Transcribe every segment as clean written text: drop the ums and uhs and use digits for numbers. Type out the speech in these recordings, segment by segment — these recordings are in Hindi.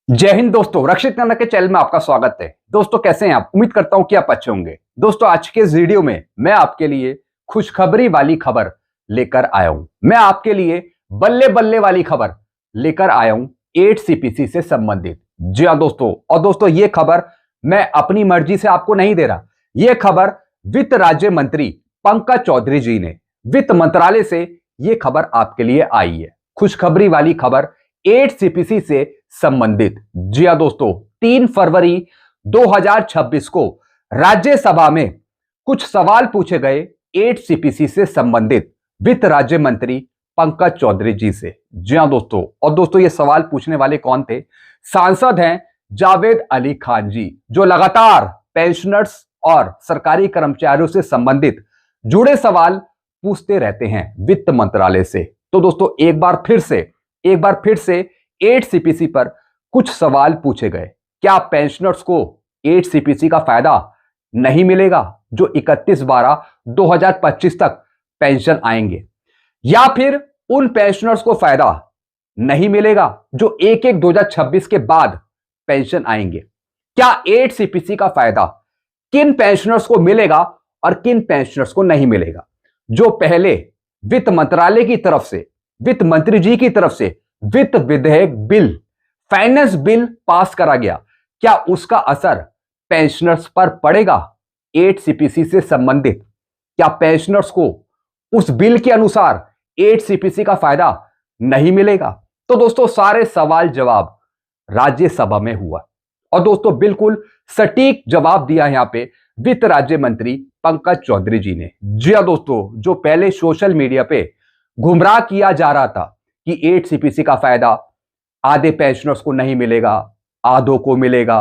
जय हिंद दोस्तों, रक्षित कन्नड़ के चैनल में आपका स्वागत है। दोस्तों कैसे हैं आप? उम्मीद करता हूं कि आप अच्छे होंगे। दोस्तों आज के इस वीडियो में मैं आपके लिए खुशखबरी वाली खबर लेकर आया हूं। मैं आपके लिए बल्ले बल्ले वाली खबर लेकर आया हूं 8 सीपीसी से संबंधित। जी हां दोस्तों, और दोस्तों ये खबर मैं अपनी मर्जी से आपको नहीं दे रहा। यह खबर वित्त राज्य मंत्री पंकज चौधरी जी ने वित्त मंत्रालय से यह खबर आपके लिए आई है। खुशखबरी वाली खबर 8 सीपीसी से संबंधित। जी हां दोस्तों, 3 फरवरी 2026 को राज्यसभा में कुछ सवाल पूछे गए 8 सीपीसी से संबंधित वित्त राज्य मंत्री पंकज चौधरी जी से। जी हां दोस्तों, और दोस्तों ये सवाल पूछने वाले कौन थे? सांसद हैं जावेद अली खान जी, जो लगातार पेंशनर्स और सरकारी कर्मचारियों से संबंधित जुड़े सवाल पूछते रहते हैं वित्त मंत्रालय से। तो दोस्तों एक बार फिर से 8 सीपीसी पर कुछ सवाल पूछे गए। क्या पेंशनर्स को 8 सीपीसी का फायदा नहीं मिलेगा जो 31/12/2025 तक पेंशन आएंगे, या फिर उन पेंशनर्स को फायदा नहीं मिलेगा जो 1/1/2026 के बाद पेंशन आएंगे? क्या 8 सीपीसी का फायदा किन पेंशनर्स को मिलेगा और किन पेंशनर्स को नहीं मिलेगा? जो पहले वित्त मंत्रालय की तरफ से, वित्त मंत्री जी की तरफ से वित्त विधेयक बिल, फाइनेंस बिल पास करा गया, क्या उसका असर पेंशनर्स पर पड़ेगा? 8 सीपीसी से संबंधित क्या पेंशनर्स को उस बिल के अनुसार 8 सीपीसी का फायदा नहीं मिलेगा? तो दोस्तों सारे सवाल जवाब राज्यसभा में हुआ, और दोस्तों बिल्कुल सटीक जवाब दिया यहां पे वित्त राज्य मंत्री पंकज चौधरी जी ने। जी हां दोस्तों, जो पहले सोशल मीडिया पे गुमराह किया जा रहा था कि 8 सीपीसी का फायदा आधे पेंशनर्स को नहीं मिलेगा, आधों को मिलेगा,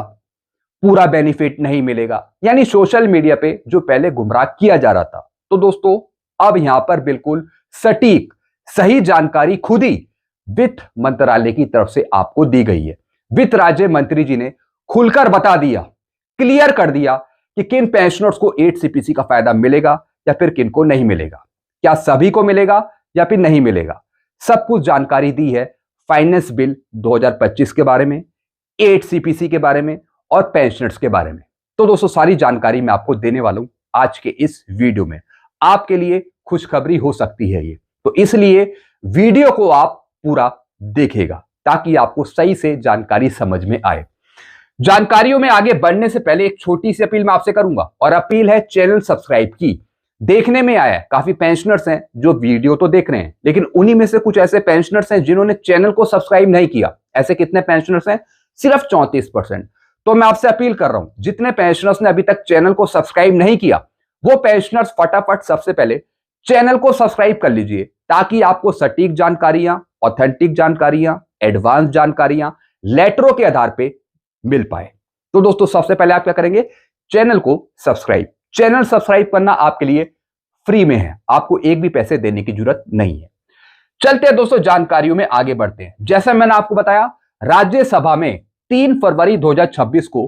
पूरा बेनिफिट नहीं मिलेगा, यानी सोशल मीडिया पे जो पहले गुमराह किया जा रहा था, तो दोस्तों अब यहां पर बिल्कुल सटीक सही जानकारी खुद ही वित्त मंत्रालय की तरफ से आपको दी गई है। वित्त राज्य मंत्री जी ने खुलकर बता दिया, क्लियर कर दिया कि किन पेंशनर्स को 8 सीपीसी का फायदा मिलेगा या फिर किन को नहीं मिलेगा, क्या सभी को मिलेगा या फिर नहीं मिलेगा। सब कुछ जानकारी दी है फाइनेंस बिल 2025 के बारे में, 8 सीपीसी के बारे में और पेंशनर्स के बारे में। तो दोस्तों सारी जानकारी मैं आपको देने वाला हूं आज के इस वीडियो में। आपके लिए खुशखबरी हो सकती है ये, तो इसलिए वीडियो को आप पूरा देखिएगा ताकि आपको सही से जानकारी समझ में आए। जानकारियों में आगे बढ़ने से पहले एक छोटी सी अपील मैं आपसे करूंगा, और अपील है चैनल सब्सक्राइब की। देखने में आया है काफी पेंशनर्स हैं जो वीडियो तो देख रहे हैं, लेकिन उन्हीं में से कुछ ऐसे पेंशनर्स हैं जिन्होंने चैनल को सब्सक्राइब नहीं किया। ऐसे कितने पेंशनर्स हैं? सिर्फ 34%। तो मैं आपसे अपील कर रहा हूं, जितने पेंशनर्स ने अभी तक चैनल को सब्सक्राइब नहीं किया, वो पेंशनर्स फटाफट सबसे पहले चैनल को सब्सक्राइब कर लीजिए, ताकि आपको सटीक जानकारियां, ऑथेंटिक जानकारियां, एडवांस जानकारियां लेटरों के आधार पर मिल पाए। तो दोस्तों सबसे पहले आप क्या करेंगे? चैनल को सब्सक्राइब। चैनल सब्सक्राइब करना आपके लिए फ्री में है, आपको एक भी पैसे देने की जरूरत नहीं है। चलते हैं दोस्तों जानकारियों में आगे बढ़ते हैं। जैसा मैंने आपको बताया, राज्यसभा में 3 फरवरी 2026 को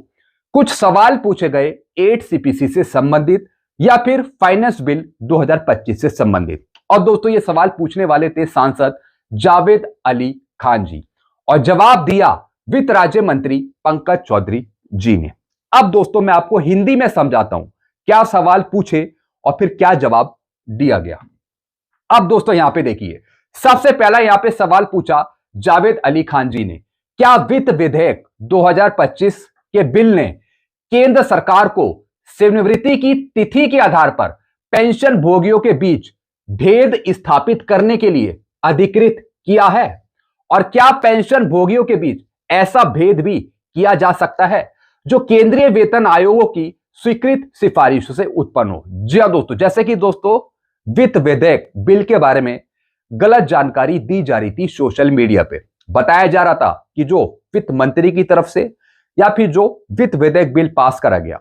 कुछ सवाल पूछे गए 8 सीपीसी से संबंधित या फिर फाइनेंस बिल 2025 से संबंधित। और दोस्तों ये सवाल पूछने वाले थे सांसद जावेद अली खान जी, और जवाब दिया वित्त राज्य मंत्री पंकज चौधरी जी ने। अब दोस्तों मैं आपको हिंदी में समझाता हूं क्या सवाल पूछे और फिर क्या जवाब दिया गया। अब दोस्तों यहां पे देखिए, सबसे पहला यहां पे सवाल पूछा जावेद अली खान जी ने, क्या वित्त विधेयक 2025 के बिल ने केंद्र सरकार को सेवानिवृत्ति की तिथि के आधार पर पेंशन भोगियों के बीच भेद स्थापित करने के लिए अधिकृत किया है? और क्या पेंशन भोगियों के बीच ऐसा भेद भी किया जा सकता है जो केंद्रीय वेतन आयोगों की स्वीकृत सिफारिशों से उत्पन्न हो? जी हां दोस्तों, जैसे कि दोस्तों वित्त विधेयक बिल के बारे में गलत जानकारी दी जा रही थी सोशल मीडिया पे। बताया जा रहा था कि जो वित्त मंत्री की तरफ से या फिर जो वित्त विधेयक बिल पास करा गया,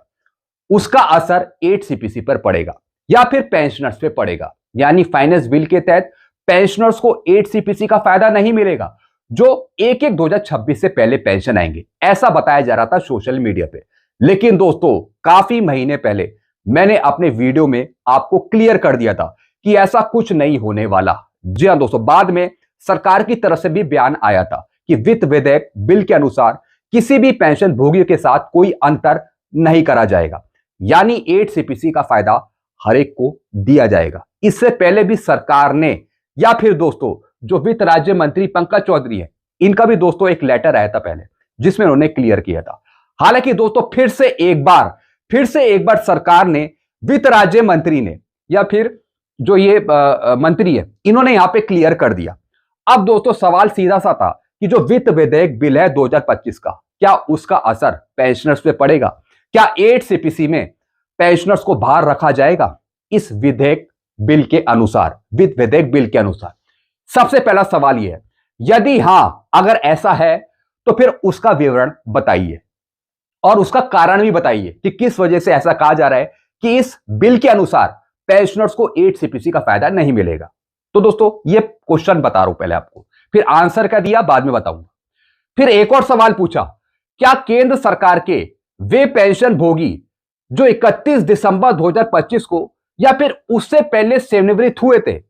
उसका असर 8 सीपीसी पर पड़ेगा या फिर पेंशनर्स पे पड़ेगा, यानी फाइनेंस बिल के तहत पेंशनर्स को 8 सीपीसी का फायदा नहीं मिलेगा जो 1/1/2026 से पहले पेंशन आएंगे, ऐसा बताया जा रहा था सोशल मीडिया पे। लेकिन दोस्तों काफी महीने पहले मैंने अपने वीडियो में आपको क्लियर कर दिया था कि ऐसा कुछ नहीं होने वाला। जी हां दोस्तों, बाद में सरकार की तरफ से भी बयान आया था कि वित्त विधेयक बिल के अनुसार किसी भी पेंशन भोगी के साथ कोई अंतर नहीं करा जाएगा, यानी 8 सीपीसी का फायदा हर एक को दिया जाएगा। इससे पहले भी सरकार ने, या फिर दोस्तों जो वित्त राज्य मंत्री पंकज चौधरी है, इनका भी दोस्तों एक लेटर आया था पहले, जिसमें उन्होंने क्लियर किया था। हालांकि दोस्तों फिर से एक बार सरकार ने, वित्त राज्य मंत्री ने, या फिर जो ये मंत्री है, इन्होंने यहां पे क्लियर कर दिया। अब दोस्तों सवाल सीधा सा था कि जो वित्त विधेयक बिल है 2025 का, क्या उसका असर पेंशनर्स पे पड़ेगा? क्या 8 सीपीसी में पेंशनर्स को बाहर रखा जाएगा इस विधेयक बिल के अनुसार, वित्त विधेयक बिल के अनुसार? सबसे पहला सवाल यह है, यदि हां, अगर ऐसा है तो फिर उसका विवरण बताइए और उसका कारण भी बताइए कि किस वजह से ऐसा कहा जा रहा है कि इस बिल के अनुसार पेंशनर्स को 8 सीपीसी का फायदा नहीं मिलेगा। तो दोस्तों ये क्वेश्चन बता रहा हूं पहले आपको, फिर आंसर क्या दिया बाद में बताऊंगा। फिर एक और सवाल पूछा, क्या केंद्र सरकार के वे पेंशन भोगी जो 31 दिसंबर 2025 को या फिर उससे पहले सेवानिवृत्त हुए थे,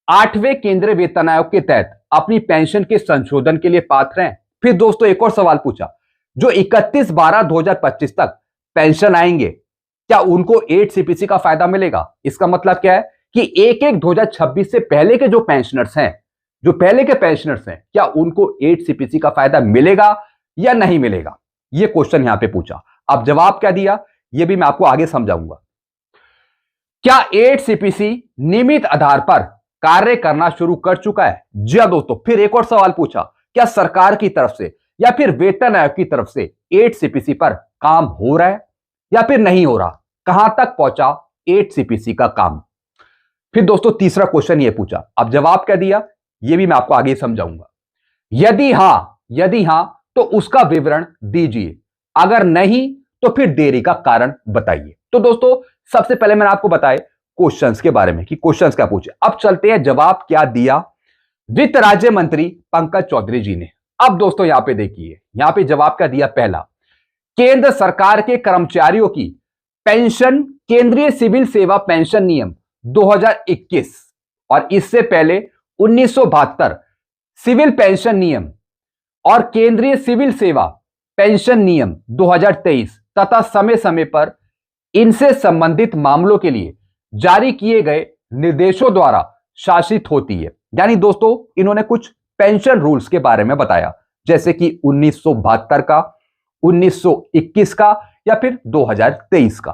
8वें केंद्रीय वेतन आयोग के तहत अपनी पेंशन के संशोधन के लिए पात्र हैं? फिर दोस्तों एक और सवाल पूछा, जो 31/12/2025 तक पेंशन आएंगे, क्या उनको 8 सीपीसी का फायदा मिलेगा? इसका मतलब क्या है कि 1/1/2026 से पहले के जो पेंशनर्स हैं, जो पहले के पेंशनर्स हैं, क्या उनको 8 सीपीसी का फायदा मिलेगा या नहीं मिलेगा? यह क्वेश्चन यहां पे पूछा। अब जवाब क्या दिया यह भी मैं आपको आगे समझाऊंगा। क्या 8 सीपीसी नियमित आधार पर कार्य करना शुरू कर चुका है? जी हां दोस्तों। फिर एक और सवाल पूछा, क्या सरकार की तरफ से या फिर वेतन आयोग की तरफ से 8 सीपीसी पर काम हो रहा है या फिर नहीं हो रहा? कहां तक पहुंचा 8 सीपीसी का काम? फिर दोस्तों तीसरा क्वेश्चन यह पूछा, अब जवाब क्या दिया यह भी मैं आपको आगे समझाऊंगा। यदि हां तो उसका विवरण दीजिए, अगर नहीं तो फिर देरी का कारण बताइए। तो दोस्तों सबसे पहले मैंने आपको बताया क्वेश्चंस के बारे में कि क्वेश्चंस क्या पूछे। अब चलते हैं जवाब क्या दिया वित्त राज्य मंत्री पंकज चौधरी जी ने। अब दोस्तों यहां पे देखिए, यहां पे जवाब क्या दिया। पहला, केंद्र सरकार के कर्मचारियों की पेंशन केंद्रीय सिविल सेवा पेंशन नियम 2021 और इससे पहले 1972 सिविल पेंशन नियम और केंद्रीय सिविल सेवा पेंशन नियम 2023 तथा समय समय पर इनसे संबंधित मामलों के लिए जारी किए गए निर्देशों द्वारा शासित होती है। यानी दोस्तों इन्होंने कुछ पेंशन रूल्स के बारे में बताया, जैसे कि 1972 का, 1921 का या फिर 2023 का।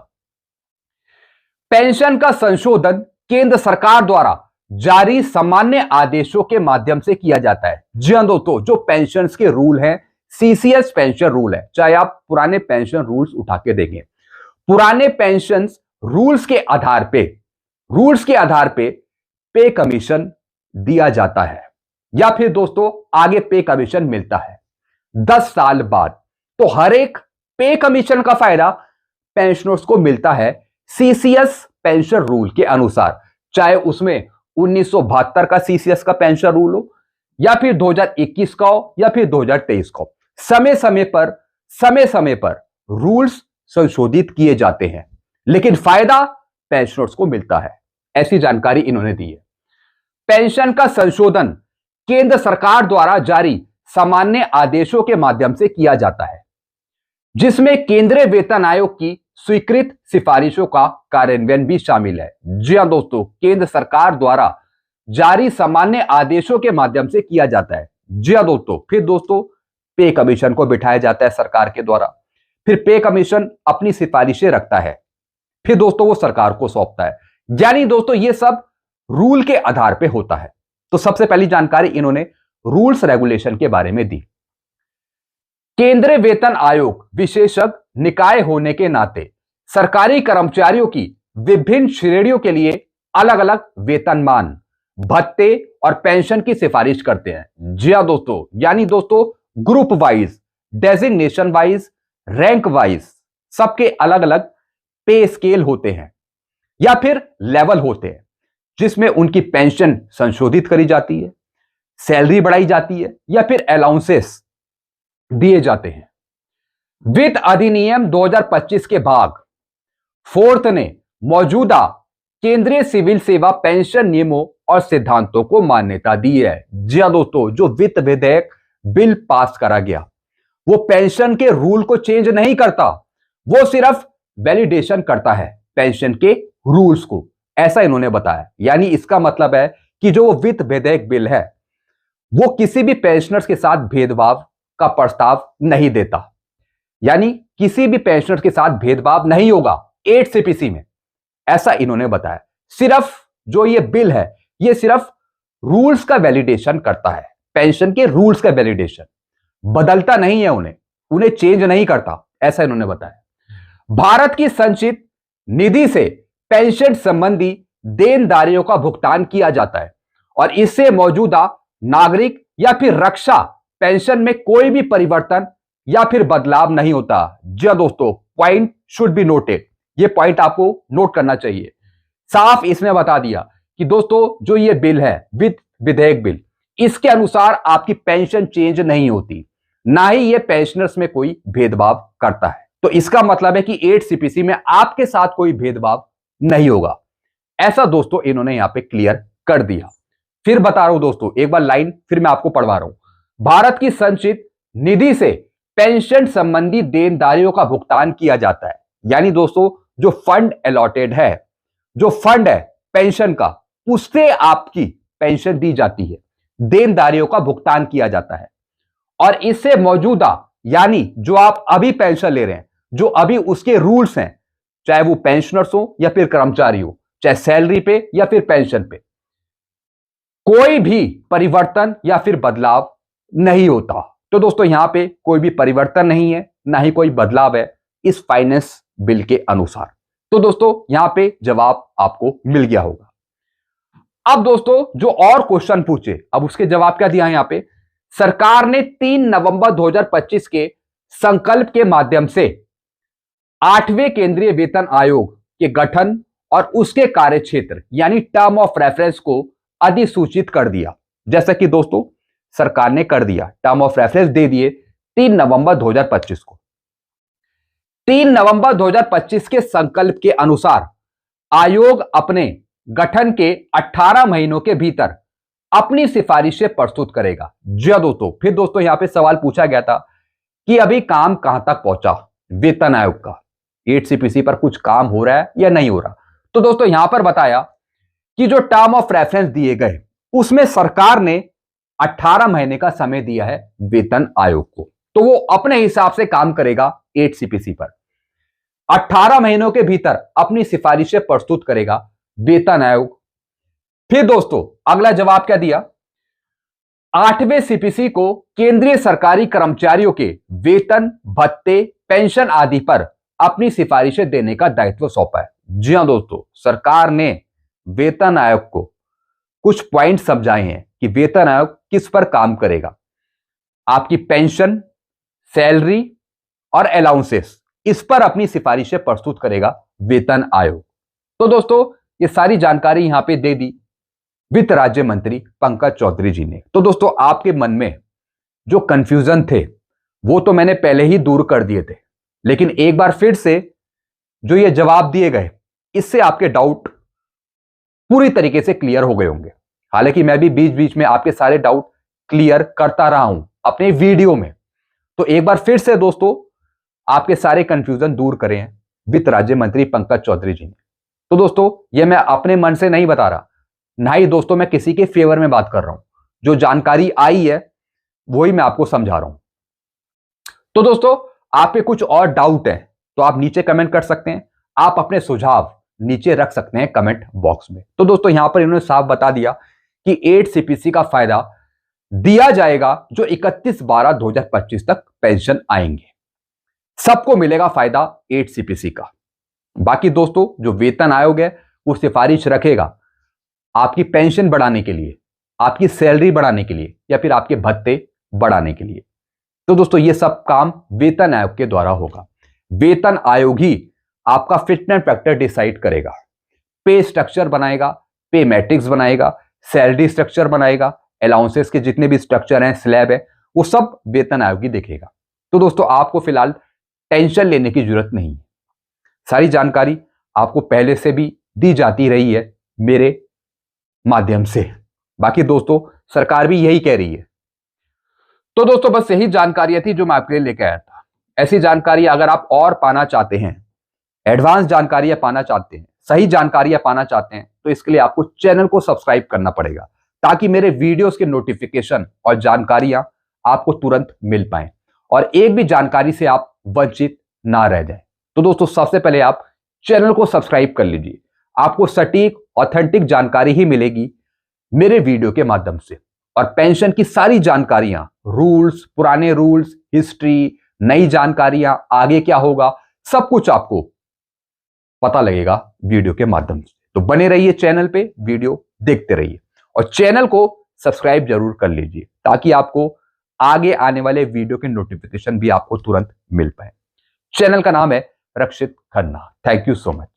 पेंशन का संशोधन केंद्र सरकार द्वारा जारी सामान्य आदेशों के माध्यम से किया जाता है। जी हां दोस्तों, जो पेंशन के रूल हैं, सीसीएस पेंशन रूल है, चाहे आप पुराने पेंशन रूल्स उठा के देखें, पुराने पेंशन रूल्स के आधार पे पे कमीशन दिया जाता है या फिर दोस्तों आगे पे कमीशन मिलता है 10 साल बाद। तो हर एक पे कमीशन का फायदा पेंशनर्स को मिलता है सीसीएस पेंशन रूल के अनुसार, चाहे उसमें 1972 का सीसीएस का पेंशन रूल हो या फिर 2021 का हो या फिर 2023 का हो। समय समय पर रूल्स संशोधित किए जाते हैं, लेकिन फायदा पेंशनर्स को मिलता है। ऐसी जानकारी इन्होंने दी है। पेंशन का संशोधन केंद्र सरकार द्वारा जारी सामान्य आदेशों के माध्यम से किया जाता है, जिसमें केंद्रीय वेतन आयोग की स्वीकृत सिफारिशों का कार्यान्वयन भी शामिल है। जी हां दोस्तों, केंद्र सरकार द्वारा जारी सामान्य आदेशों के माध्यम से किया जाता है। जी हां दोस्तों। फिर दोस्तों पे कमीशन को बिठाया जाता है सरकार के द्वारा, फिर पे कमीशन अपनी सिफारिशें रखता है, फिर दोस्तों वो सरकार को सौंपता है। यानी दोस्तों ये सब रूल के आधार पे होता है। तो सबसे पहली जानकारी इन्होंने रूल्स रेगुलेशन के बारे में दी। केंद्रीय वेतन आयोग विशेषज्ञ निकाय होने के नाते सरकारी कर्मचारियों की विभिन्न श्रेणियों के लिए अलग अलग वेतनमान, भत्ते और पेंशन की सिफारिश करते हैं। जी हां दोस्तों, यानी दोस्तों group wise, designation wise, rank wise सबके अलग अलग पे स्केल होते हैं या फिर लेवल होते हैं, जिसमें उनकी पेंशन संशोधित करी जाती है, सैलरी बढ़ाई जाती है या फिर अलाउंसेस दिए जाते हैं। वित्त अधिनियम 2025 के भाग 4 ने मौजूदा केंद्रीय सिविल सेवा पेंशन नियमों और सिद्धांतों को मान्यता दी है। जी हां दोस्तों, जो वित्त विधेयक बिल पास करा गया वो पेंशन के रूल को चेंज नहीं करता, वो सिर्फ वैलिडेशन करता है पेंशन के रूल्स को, ऐसा इन्होंने बताया। यानी इसका मतलब है कि जो वित्त विधेयक बिल है वो किसी भी पेंशनर्स के साथ भेदभाव का प्रस्ताव नहीं देता, यानी किसी भी पेंशनर्स के साथ भेदभाव नहीं होगा 8 सीपीसी में, ऐसा इन्होंने बताया। सिर्फ जो ये बिल है ये सिर्फ रूल्स का वैलिडेशन करता है, पेंशन के रूल्स का वैलिडेशन, बदलता नहीं है उन्हें चेंज नहीं करता, ऐसा इन्होंने बताया। भारत की संचित निधि से पेंशन संबंधी देनदारियों का भुगतान किया जाता है और इससे मौजूदा नागरिक या फिर रक्षा पेंशन में कोई भी परिवर्तन या फिर बदलाव नहीं होता। जी हां दोस्तों, पॉइंट शुड बी नोटेड, ये पॉइंट आपको नोट करना चाहिए। साफ इसने बता दिया कि दोस्तों जो ये बिल है वित्त विधेयक बिल, इसके अनुसार आपकी पेंशन चेंज नहीं होती, ना ही ये पेंशनर्स में कोई भेदभाव करता है। तो इसका मतलब है कि 8 सीपीसी में आपके साथ कोई भेदभाव नहीं होगा, ऐसा दोस्तों इन्होंने यहां पे क्लियर कर दिया। फिर बता रहा हूं दोस्तों, एक बार लाइन फिर मैं आपको पढ़वा रहा हूं। भारत की संचित निधि से पेंशन संबंधी देनदारियों का भुगतान किया जाता है, यानी दोस्तों जो फंड अलॉटेड है, जो फंड है पेंशन का, उससे आपकी पेंशन दी जाती है, देनदारियों का भुगतान किया जाता है और इससे मौजूदा, यानी जो आप अभी पेंशन ले रहे हैं, जो अभी उसके रूल्स हैं, चाहे वो पेंशनर्स हो या फिर कर्मचारी हो, चाहे सैलरी पे या फिर पेंशन पे, कोई भी परिवर्तन या फिर बदलाव नहीं होता। तो दोस्तों यहां पे कोई भी परिवर्तन नहीं है, ना ही कोई बदलाव है इस फाइनेंस बिल के अनुसार। तो दोस्तों यहां पे जवाब आपको मिल गया होगा। अब दोस्तों जो और क्वेश्चन पूछे, अब उसके जवाब क्या दिया है यहां पे, सरकार ने 3 नवंबर 2025 के संकल्प के माध्यम से 8वें केंद्रीय वेतन आयोग के गठन और उसके कार्यक्षेत्र यानी टर्म ऑफ रेफरेंस को अधिसूचित कर दिया। जैसा कि दोस्तों सरकार ने कर दिया, टर्म ऑफ रेफरेंस दे दिए 3 नवंबर 2025 को। 3 नवंबर 2025 के संकल्प के अनुसार आयोग अपने गठन के 18 महीनों के भीतर अपनी सिफारिशें प्रस्तुत करेगा। जी हां दोस्तों, फिर दोस्तों यहां पे सवाल पूछा गया था कि अभी काम कहां तक पहुंचा वेतन आयोग का, 8 सीपीसी पर कुछ काम हो रहा है या नहीं हो रहा। तो दोस्तों यहां पर बताया कि जो टर्म ऑफ रेफरेंस दिए गए उसमें सरकार ने 18 महीने का समय दिया है वेतन आयोग को, तो वो अपने हिसाब से काम करेगा 8 सीपीसी पर, 18 महीनों के भीतर अपनी सिफारिशें प्रस्तुत करेगा वेतन आयोग। फिर दोस्तों अगला जवाब क्या दिया, 8वें सीपीसी को केंद्रीय सरकारी कर्मचारियों के वेतन, भत्ते, पेंशन आदि पर अपनी सिफारिशें देने का दायित्व सौंपा है। जी हां दोस्तों, सरकार ने वेतन आयोग को कुछ पॉइंट समझाए हैं कि वेतन आयोग किस पर काम करेगा, आपकी पेंशन, सैलरी और अलाउंसेस, इस पर अपनी सिफारिशें प्रस्तुत करेगा वेतन आयोग। तो दोस्तों ये सारी जानकारी यहां पे दे दी वित्त राज्य मंत्री पंकज चौधरी जी ने। तो दोस्तों आपके मन में जो कंफ्यूजन थे वो तो मैंने पहले ही दूर कर दिए थे, लेकिन एक बार फिर से जो ये जवाब दिए गए इससे आपके डाउट पूरी तरीके से क्लियर हो गए होंगे। हालांकि मैं भी बीच बीच में आपके सारे डाउट क्लियर करता रहा हूं अपने वीडियो में, तो एक बार फिर से दोस्तों आपके सारे कंफ्यूजन दूर करे हैं वित्त राज्य मंत्री पंकज चौधरी जी ने। तो दोस्तों ये मैं अपने मन से नहीं बता रहा, ना ही दोस्तों मैं किसी के फेवर में बात कर रहा हूं, जो जानकारी आई है वही मैं आपको समझा रहा हूं। तो दोस्तों आपके कुछ और डाउट है तो आप नीचे कमेंट कर सकते हैं, आप अपने सुझाव नीचे रख सकते हैं कमेंट बॉक्स में। तो दोस्तों यहां पर इन्होंने साफ बता दिया कि 8 सीपीसी का फायदा दिया जाएगा जो 31/12/2025 तक पेंशन आएंगे, सबको मिलेगा फायदा 8 सीपीसी का। बाकी दोस्तों जो वेतन आयोग है वो सिफारिश रखेगा आपकी पेंशन बढ़ाने के लिए, आपकी सैलरी बढ़ाने के लिए या फिर आपके भत्ते बढ़ाने के लिए। तो दोस्तों ये सब काम वेतन आयोग के द्वारा होगा। वेतन आयोग ही आपका फिटनेस फैक्टर डिसाइड करेगा, पे स्ट्रक्चर बनाएगा, पे मैट्रिक्स बनाएगा, सैलरी स्ट्रक्चर बनाएगा, अलाउंसेस के जितने भी स्ट्रक्चर हैं, स्लैब है, वो सब वेतन आयोग ही देखेगा। तो दोस्तों आपको फिलहाल टेंशन लेने की जरूरत नहीं है, सारी जानकारी आपको पहले से भी दी जाती रही है मेरे माध्यम से। बाकी दोस्तों सरकार भी यही कह रही है। तो दोस्तों बस यही जानकारियां थी जो मैं आपके लिए लेकर आया था। ऐसी जानकारी अगर आप और पाना चाहते हैं, एडवांस जानकारियां पाना चाहते हैं, सही जानकारियां पाना चाहते हैं, तो इसके लिए आपको चैनल को सब्सक्राइब करना पड़ेगा ताकि मेरे वीडियोस के नोटिफिकेशन और जानकारियां आपको तुरंत मिल पाए और एक भी जानकारी से आप वंचित ना रह जाए। तो दोस्तों सबसे पहले आप चैनल को सब्सक्राइब कर लीजिए। आपको सटीक ऑथेंटिक जानकारी ही मिलेगी मेरे वीडियो के माध्यम से। और पेंशन की सारी जानकारियां, रूल्स, पुराने रूल्स, हिस्ट्री, नई जानकारियां, आगे क्या होगा, सब कुछ आपको पता लगेगा वीडियो के माध्यम से। तो बने रहिए चैनल पे, वीडियो देखते रहिए और चैनल को सब्सक्राइब जरूर कर लीजिए ताकि आपको आगे आने वाले वीडियो के नोटिफिकेशन भी आपको तुरंत मिल पाए। चैनल का नाम है Rakshit Khanna. Thank you so much.